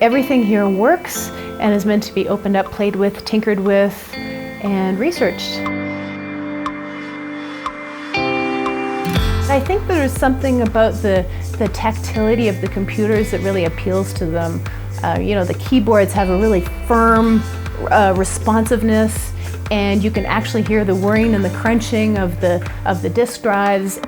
everything here works and is meant to be opened up, played with, tinkered with, and researched. I think there's something about the tactility of the computers that really appeals to them. You know, the keyboards have a really firm responsiveness, and you can actually hear the whirring and the crunching of the disk drives.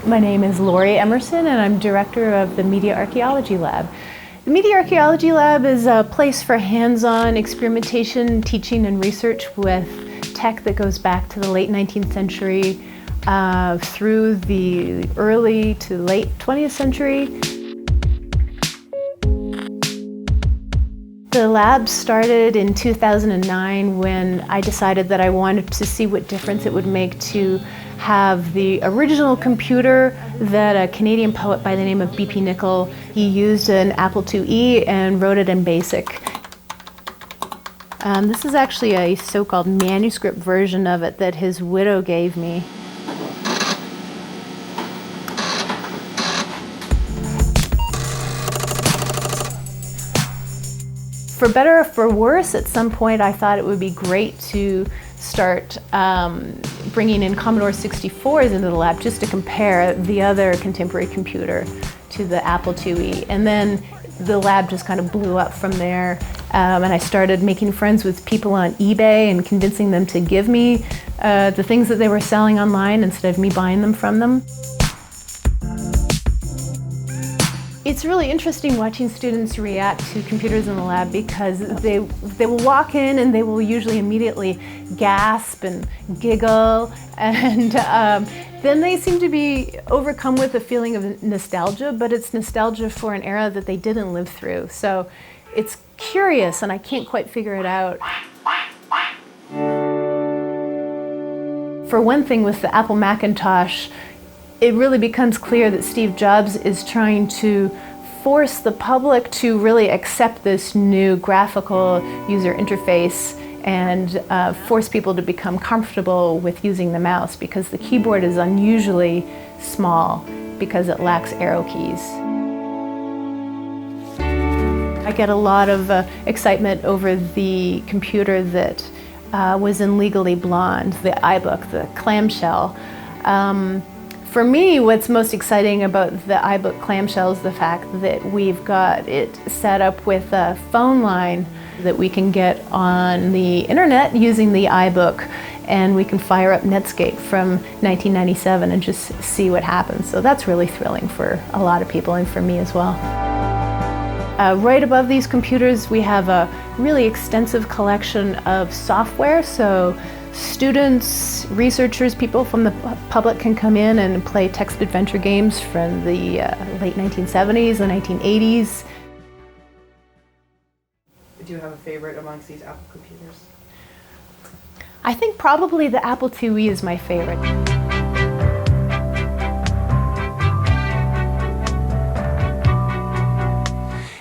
My name is Lori Emerson, and I'm director of the Media Archaeology Lab. The Media Archaeology Lab is a place for hands-on experimentation, teaching, and research with tech that goes back to the late 19th century through the early to late 20th century. The lab started in 2009 when I decided that I wanted to see what difference it would make to have the original computer that a Canadian poet by the name of B.P. Nichol, he used an Apple IIe and wrote it in BASIC. This is actually a so-called manuscript version of it that his widow gave me. For better or for worse, at some point I thought it would be great to start bringing in Commodore 64s into the lab just to compare the other contemporary computer to the Apple IIe. And then the lab just kind of blew up from there. And I started making friends with people on eBay and convincing them to give me the things that they were selling online instead of me buying them from them. It's really interesting watching students react to computers in the lab because they will walk in and they will usually immediately gasp and giggle, and then they seem to be overcome with a feeling of nostalgia, but it's nostalgia for an era that they didn't live through. So it's curious and I can't quite figure it out. For one thing, with the Apple Macintosh, it really becomes clear that Steve Jobs is trying to force the public to really accept this new graphical user interface and force people to become comfortable with using the mouse, because the keyboard is unusually small because it lacks arrow keys. I get a lot of excitement over the computer that was in Legally Blonde, the iBook, the clamshell. For me, what's most exciting about the iBook clamshell is the fact that we've got it set up with a phone line that we can get on the internet using the iBook, and we can fire up Netscape from 1997 and just see what happens. So that's really thrilling for a lot of people, and for me as well. Right above these computers, we have a really extensive collection of software. So students, researchers, people from the public can come in and play text adventure games from the late 1970s and 1980s. Do you have a favorite amongst these Apple computers? I think probably the Apple IIe is my favorite.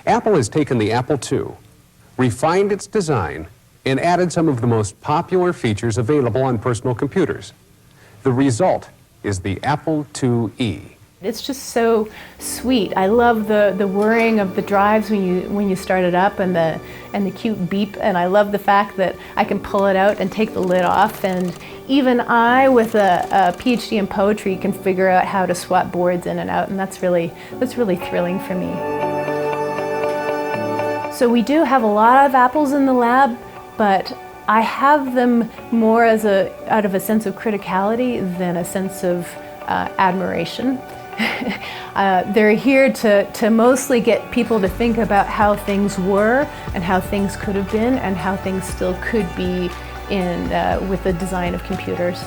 Apple has taken the Apple II, refined its design, and added some of the most popular features available on personal computers. The result is the Apple IIe. It's just so sweet. I love the whirring of the drives when you start it up, and the cute beep, and I love the fact that I can pull it out and take the lid off, and even I, with a PhD in poetry, can figure out how to swap boards in and out, and that's really thrilling for me. So we do have a lot of apples in the lab, but I have them more out of a sense of criticality than a sense of admiration. They're here to mostly get people to think about how things were and how things could have been and how things still could be with the design of computers.